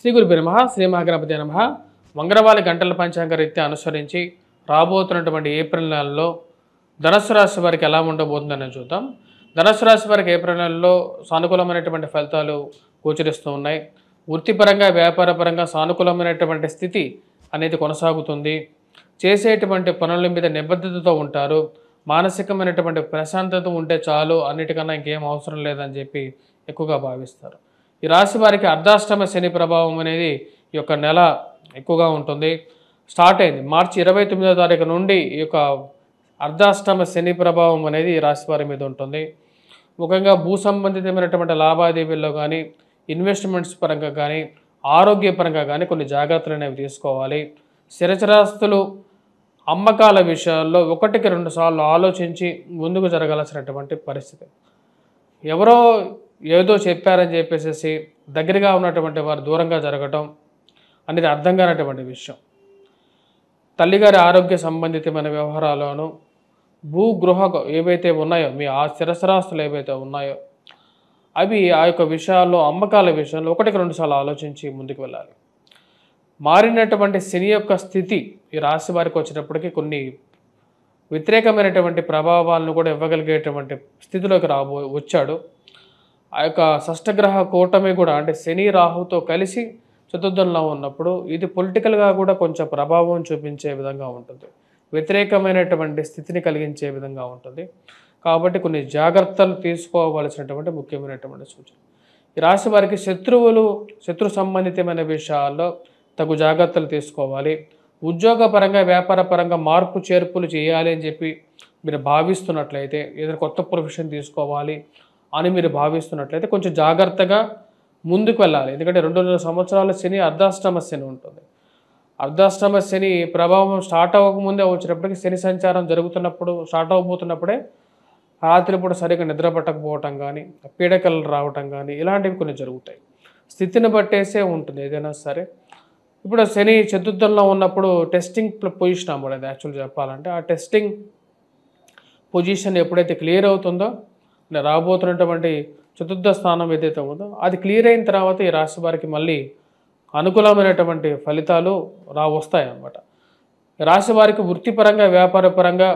శ్రీ గురుభ్యో నమః. శ్రీ మహాగణపతి నమః. మంగళవారి గంటల పంచాంగ రీత్యా అనుసరించి రాబోతున్నటువంటి ఏప్రిల్ నెలలో ధనుస్సు రాశి వారికి ఎలా ఉండబోతుందని చూద్దాం. ధనుస్సు రాశి వారికి ఏప్రిల్ నెలలో సానుకూలమైనటువంటి ఫలితాలు గోచరిస్తూ ఉన్నాయి. వృత్తిపరంగా వ్యాపారపరంగా సానుకూలమైనటువంటి స్థితి అనేది కొనసాగుతుంది. చేసేటువంటి పనుల మీద నిబద్ధతతో ఉంటారు. మానసికమైనటువంటి ప్రశాంతత ఉంటే చాలు, అన్నిటికన్నా ఇంకేం అవసరం లేదని చెప్పి ఎక్కువగా భావిస్తారు. ఈ రాశి వారికి అర్ధాష్టమ శని ప్రభావం అనేది ఈ యొక్క నెల ఎక్కువగా ఉంటుంది. స్టార్ట్ అయింది మార్చి 29వ తారీఖు నుండి ఈ యొక్క అర్ధాష్టమ శని ప్రభావం అనేది ఈ రాశి వారి మీద ఉంటుంది. ముఖ్యంగా భూ సంబంధితమైనటువంటి లావాదేవీల్లో కానీ, ఇన్వెస్ట్మెంట్స్ పరంగా కానీ, ఆరోగ్యపరంగా కానీ కొన్ని జాగ్రత్తలు అనేవి తీసుకోవాలి. స్థిరచరాస్తులు అమ్మకాల విషయాల్లో 1-2 సార్లు ఆలోచించి ముందుకు జరగాల్సినటువంటి పరిస్థితి. ఎవరో ఏదో చెప్పారని చెప్పేసి దగ్గరగా ఉన్నటువంటి వారు దూరంగా జరగటం అనేది అర్థం కానటువంటి విషయం. తల్లిగారి ఆరోగ్య సంబంధితమైన వ్యవహారాలను, భూగృహ ఏవైతే ఉన్నాయో, మీ ఆ స్థిరచరాస్తులు ఏవైతే ఉన్నాయో అవి ఆ యొక్క విషయాల్లో, అమ్మకాల విషయంలో 1-2 సార్లు ఆలోచించి ముందుకు వెళ్ళాలి. మారినటువంటి శని యొక్క స్థితి ఈ రాశి వారికి వచ్చేటప్పటికి కొన్ని వ్యతిరేకమైనటువంటి ప్రభావాలను కూడా ఇవ్వగలిగేటువంటి స్థితిలోకి వచ్చాడు. ఆ యొక్క షష్టగ్రహ కూటమి కూడా, అంటే శని రాహుతో కలిసి చతుర్థంలో ఉన్నప్పుడు ఇది పొలిటికల్గా కూడా కొంచెం ప్రభావం చూపించే విధంగా ఉంటుంది. వ్యతిరేకమైనటువంటి స్థితిని కలిగించే విధంగా ఉంటుంది. కాబట్టి కొన్ని జాగ్రత్తలు తీసుకోవాల్సినటువంటి ముఖ్యమైనటువంటి సూచన. ఈ రాశి వారికి శత్రు సంబంధితమైన విషయాల్లో తగు జాగ్రత్తలు తీసుకోవాలి. ఉద్యోగపరంగా వ్యాపారపరంగా మార్పు చేర్పులు చేయాలి అని చెప్పి మీరు భావిస్తున్నట్లయితే, ఏదైనా కొత్త ప్రొఫెషన్ తీసుకోవాలి అని మీరు భావిస్తున్నట్లయితే కొంచెం జాగ్రత్తగా ముందుకు వెళ్ళాలి. ఎందుకంటే 2.5 సంవత్సరాల శని అర్ధాష్టమ శని ఉంటుంది. అర్ధాష్టమ శని ప్రభావం స్టార్ట్ అవ్వకముందే వచ్చేటప్పటికి శని సంచారం జరుగుతున్నప్పుడు, స్టార్ట్ అవ్వబోతున్నప్పుడే రాత్రిపూట సరిగ్గా నిద్ర పట్టకపోవటం కానీ, పీడకలు రావటం కానీ ఇలాంటివి కొన్ని జరుగుతాయి. స్థితిని బట్టేసే ఉంటుంది ఏదైనా సరే. ఇప్పుడు శని చతుర్థంలో ఉన్నప్పుడు టెస్టింగ్ పొజిషన్ అవ్వలేదు. యాక్చువల్గా చెప్పాలంటే ఆ టెస్టింగ్ పొజిషన్ ఎప్పుడైతే క్లియర్ అవుతుందో, రాబోతున్నటువంటి చతుర్థ స్థానం ఏదైతే ఉందో అది క్లియర్ అయిన తర్వాత ఈ రాశి వారికి మళ్ళీ అనుకూలమైనటువంటి ఫలితాలు వస్తాయి అన్నమాట. రాశి వారికి వృత్తిపరంగా వ్యాపారపరంగా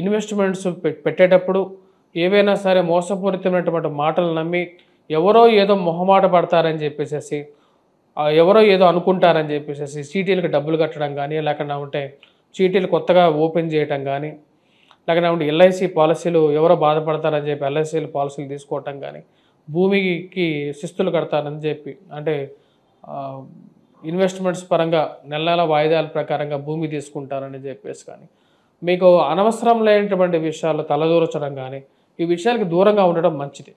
ఇన్వెస్ట్మెంట్స్ పెట్టేటప్పుడు ఏవైనా సరే మోసపూరితమైనటువంటి మాటలు నమ్మి ఎవరో ఏదో మొహమాట పడతారని చెప్పేసి, ఎవరో ఏదో అనుకుంటారని చెప్పేసి చీటీలకు డబ్బులు కట్టడం కానీ, లేకుండా ఉంటే చీటీలు కొత్తగా ఓపెన్ చేయటం కానీ, లేకుండా ఉంటే ఎల్ఐసి పాలసీలు ఎవరో బాధపడతారని చెప్పి ఎల్ఐసీలు పాలసీలు తీసుకోవటం కానీ, భూమికి శిస్తులు కడతారని చెప్పి, అంటే ఇన్వెస్ట్మెంట్స్ పరంగా నెల నెల వాయిదాల ప్రకారంగా భూమి తీసుకుంటారని చెప్పేసి కానీ, మీకు అనవసరం లేనటువంటి విషయాలు తలదూర్చడం కానీ, ఈ విషయాలకు దూరంగా ఉండడం మంచిది.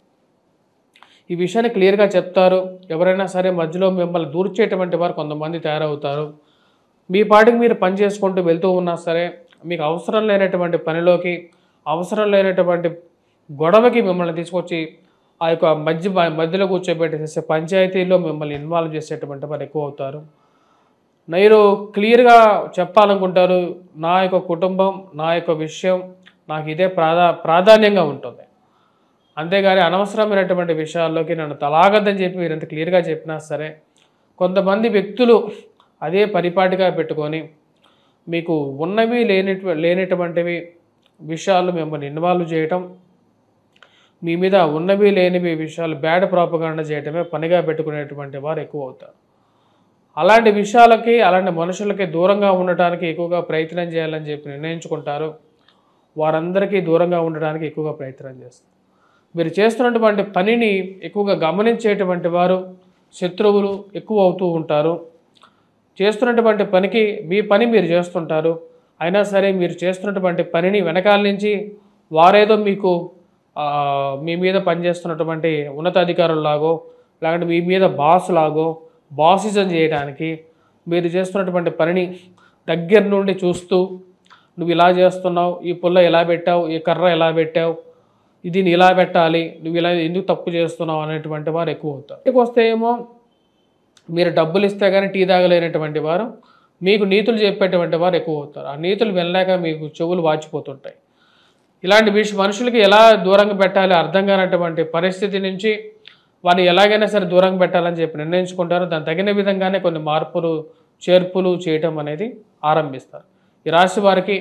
ఈ విషయాన్ని క్లియర్గా చెప్తారు. ఎవరైనా సరే మధ్యలో మిమ్మల్ని దూర్చేటువంటి వారు కొంతమంది తయారవుతారు. మీ పాటికి మీరు పని చేసుకుంటూ వెళ్తూ ఉన్నా సరే, మీకు అవసరం లేనటువంటి పనిలోకి, అవసరం లేనటువంటి గొడవకి మిమ్మల్ని తీసుకొచ్చి ఆ యొక్క మధ్యలో కూర్చోబెట్టేసే పంచాయతీలో మిమ్మల్ని ఇన్వాల్వ్ చేసేటువంటి వారు ఎక్కువ అవుతారు. మీరు క్లియర్గా చెప్పాలనుకుంటారు, నా యొక్క కుటుంబం, నా యొక్క విషయం నాకు ఇదే ప్రాధాన్యంగా ఉంటుంది. అంతేగాని అనవసరమైనటువంటి విషయాల్లోకి నన్ను తలాగద్దని చెప్పి మీరు ఎంత క్లియర్గా చెప్పినా సరే, కొంతమంది వ్యక్తులు అదే పరిపాటిగా పెట్టుకొని మీకు ఉన్నవి లేనటువంటివి విషయాలు మిమ్మల్ని ఇన్వాల్వ్ చేయటం, మీ మీద ఉన్నవి లేనివి విషయాలు బ్యాడ్ ప్రాపగాండా చేయటమే పనిగా పెట్టుకునేటువంటి వారు ఎక్కువ అవుతారు. అలాంటి విషయాలకి, అలాంటి మనుషులకి దూరంగా ఉండటానికి ఎక్కువగా ప్రయత్నం చేయాలని చెప్పి నిర్ణయించుకుంటారు. వారందరికీ దూరంగా ఉండడానికి ఎక్కువగా ప్రయత్నం చేస్తారు. మీరు చేస్తున్నటువంటి పనిని ఎక్కువగా గమనించేటువంటి వారు, శత్రువులు ఎక్కువ అవుతూ ఉంటారు. చేస్తున్నటువంటి పనికి మీ పని మీరు చేస్తుంటారు, అయినా సరే మీరు చేస్తున్నటువంటి పనిని వెనకాల నుంచి వారేదో మీకు మీ మీద పనిచేస్తున్నటువంటి ఉన్నతాధికారుల్లాగో, లేకుంటే మీ మీద బాసిజం చేయడానికి మీరు చేస్తున్నటువంటి పనిని దగ్గర నుండి చూస్తూ, నువ్వు ఇలా చేస్తున్నావు, ఈ పుల్ల ఎలా పెట్టావు, ఈ కర్ర ఎలా పెట్టావు, దీన్ని ఇలా పెట్టాలి, నువ్వు ఇలా ఎందుకు తప్పు చేస్తున్నావు అనేటువంటి వారు ఎక్కువ అవుతారు. ఇంటికి వస్తే ఏమో మీరు డబ్బులు ఇస్తే కానీ టీ తాగలేనటువంటి వారు మీకు నీతులు చెప్పేటువంటి వారు ఎక్కువ అవుతారు. ఆ నీతులు వెళ్ళాక మీకు చెవులు వాచిపోతుంటాయి. ఇలాంటి మనుషులకి ఎలా దూరంగా పెట్టాలి అర్థం కానటువంటి పరిస్థితి నుంచి వారిని ఎలాగైనా సరే దూరంగా పెట్టాలని చెప్పి నిర్ణయించుకుంటారు. దానికి తగిన విధంగానే కొన్ని మార్పులు, చేర్పులు చేయటం అనేది ఆరంభిస్తారు. ఈ రాశి వారికి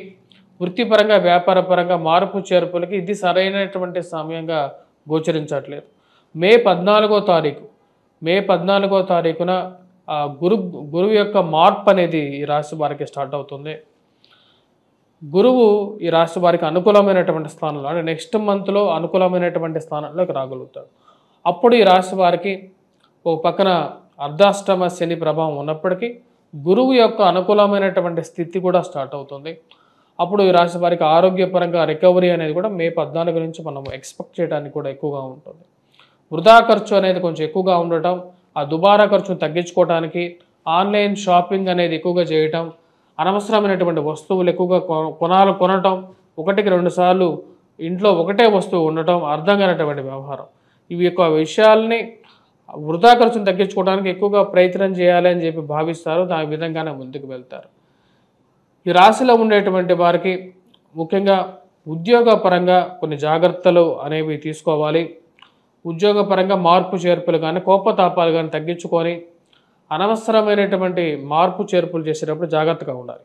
వృత్తిపరంగా, వ్యాపారపరంగా మార్పు చేర్పులకి ఇది సరైనటువంటి సమయంగా గోచరించట్లేదు. మే 14వ తారీఖున గురువు యొక్క మార్పు అనేది ఈ రాశి వారికి స్టార్ట్ అవుతుంది. గురువు ఈ రాశి వారికి అనుకూలమైనటువంటి స్థానంలో, అంటే నెక్స్ట్ మంత్లో అనుకూలమైనటువంటి స్థానంలోకి రాగలుగుతాడు. అప్పుడు ఈ రాశి వారికి ఒక పక్కన అర్ధాష్టమ శని ప్రభావం ఉన్నప్పటికీ గురువు యొక్క అనుకూలమైనటువంటి స్థితి కూడా స్టార్ట్ అవుతుంది. అప్పుడు ఈ రాశి వారికి ఆరోగ్యపరంగా రికవరీ అనేది కూడా మే 14 నుంచి మనం ఎక్స్పెక్ట్ చేయడానికి కూడా ఎక్కువగా ఉంటుంది. వృధా ఖర్చు అనేది కొంచెం ఎక్కువగా ఉండటం, ఆ దుబారా ఖర్చును తగ్గించుకోవడానికి ఆన్లైన్ షాపింగ్ అనేది ఎక్కువగా చేయటం, అనవసరమైనటువంటి వస్తువులు ఎక్కువగా కొనటం, ఒకటికి 2 సార్లు ఇంట్లో ఒకటే వస్తువు ఉండటం అర్థం కానటువంటి వ్యవహారం. ఇవి యొక్క విషయాల్ని వృధా ఖర్చును తగ్గించుకోవడానికి ఎక్కువగా ప్రయత్నం చేయాలి అని చెప్పి భావిస్తారు. దాని విధంగానే ముందుకు వెళ్తారు. ఈ రాశిలో ఉండేటువంటి వారికి ముఖ్యంగా ఉద్యోగపరంగా కొన్ని జాగ్రత్తలు అనేవి తీసుకోవాలి. ఉద్యోగపరంగా మార్పు చేర్పులు కానీ, కోపతాపాలు కానీ తగ్గించుకొని అనవసరమైనటువంటి మార్పు చేర్పులు చేసేటప్పుడు జాగ్రత్తగా ఉండాలి.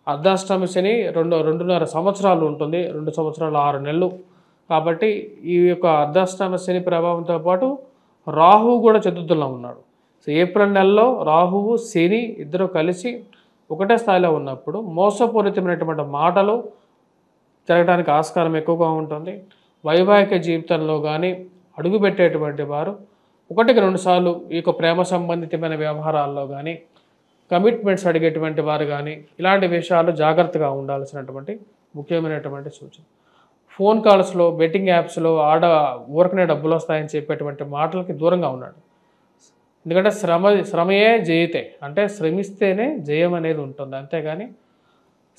అర్ధాష్టమి శని 2.5 సంవత్సరాలు ఉంటుంది, 2 సంవత్సరాలు 6 నెలలు. కాబట్టి ఈ యొక్క అర్ధాష్టమ శని ప్రభావంతో పాటు రాహువు కూడా చతుర్థంలో ఉన్నాడు. సో ఏప్రిల్ నెలలో రాహువు శని ఇద్దరు కలిసి ఒకటే స్థాయిలో ఉన్నప్పుడు మోసపూరితమైనటువంటి మాటలు జరగడానికి ఆస్కారం ఎక్కువగా ఉంటుంది. వైవాహిక జీవితంలో కానీ అడుగుపెట్టేటువంటి వారు ఒకటికి 2 సార్లు ఈ యొక్క ప్రేమ సంబంధితమైన వ్యవహారాల్లో కానీ, కమిట్మెంట్స్ అడిగేటువంటి వారు కానీ ఇలాంటి విషయాలు జాగ్రత్తగా ఉండాల్సినటువంటి ముఖ్యమైనటువంటి సూచన. ఫోన్ కాల్స్లో, బెట్టింగ్ యాప్స్లో ఊరకనే డబ్బులు వస్తాయని చెప్పేటువంటి మాటలకి దూరంగా ఉన్నాడు. ఎందుకంటే శ్రమయే జయితే, అంటే శ్రమిస్తేనే జయం అనేది ఉంటుంది. అంతేగాని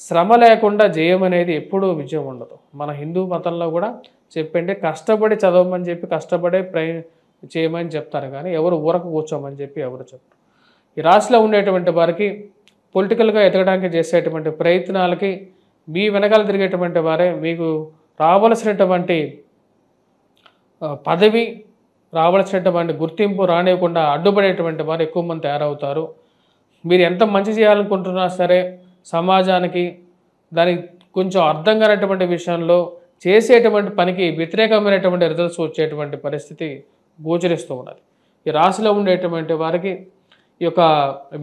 శ్రమ లేకుండా జయం అనేది ఎప్పుడూ విజయం ఉండదు. మన హిందూ మతంలో కూడా చెప్పండి, కష్టపడి చదవమని చెప్పి కష్టపడే చేయమని చెప్తారు, కానీ ఎవరు ఊరక కూర్చోమని చెప్పి ఎవరు చెప్పరు. ఈ రాశిలో ఉండేటువంటి వారికి పొలిటికల్గా ఎదగడానికి చేసేటువంటి ప్రయత్నాలకి మీ వెనకాల తిరిగేటువంటి వారే మీకు రావలసినటువంటి పదవి, రావాల్సినటువంటి గుర్తింపు రానివ్వకుండా అడ్డుపడేటువంటి వారు ఎక్కువ మంది తయారవుతారు. మీరు ఎంత మంచి చేయాలనుకుంటున్నా సరే సమాజానికి దానికి కొంచెం అర్థం కానటువంటి విషయంలో చేసేటువంటి పనికి వ్యతిరేకమైనటువంటి రిజల్ట్స్ వచ్చేటువంటి పరిస్థితి గోచరిస్తూ ఉన్నది. ఈ రాశిలో ఉండేటువంటి వారికి ఈ యొక్క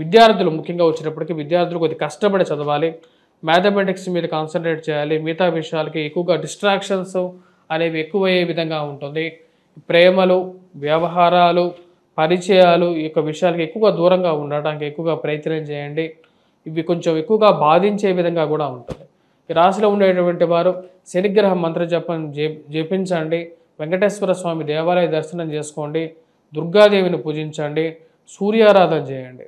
విద్యార్థులు ముఖ్యంగా వచ్చేటప్పటికి విద్యార్థులు కొద్దిగా కష్టపడి చదవాలి, మ్యాథమెటిక్స్ మీద కాన్సన్ట్రేట్ చేయాలి, మిగతా విషయాలకి ఎక్కువగా డిస్ట్రాక్షన్స్ అనేవి ఎక్కువయ్యే విధంగా ఉంటుంది. ప్రేమలు, వ్యవహారాలు, పరిచయాలు ఈ యొక్క విషయాలకి ఎక్కువగా దూరంగా ఉండడానికి ఎక్కువగా ప్రయత్నం చేయండి. ఇవి కొంచెం ఎక్కువగా బాధించే విధంగా కూడా ఉంటుంది. ఈ రాశిలో ఉండేటువంటి వారు శనిగ్రహ మంత్ర జపం జపించండి, వెంకటేశ్వర స్వామి దేవాలయ దర్శనం చేసుకోండి, దుర్గాదేవిని పూజించండి, సూర్యారాధన చేయండి,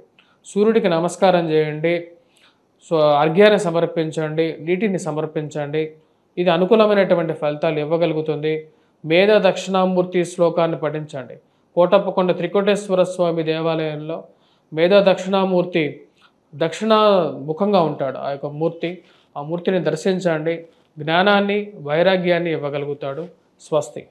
సూర్యుడికి నమస్కారం చేయండి, అర్ఘ్యాన్ని సమర్పించండి, నీటిని సమర్పించండి. ఇది అనుకూలమైనటువంటి ఫలితాలు ఇవ్వగలుగుతుంది. మేధ దక్షిణామూర్తి శ్లోకాన్ని పఠించండి. కోటప్పకొండ త్రికోటేశ్వర స్వామి దేవాలయంలో మేధ దక్షిణామూర్తి దక్షిణ ముఖంగా ఉంటాడు. ఆ యొక్క మూర్తి, ఆ మూర్తిని దర్శించండి. జ్ఞానాన్ని, వైరాగ్యాన్ని ఇవ్వగలుగుతాడు. స్వస్తి.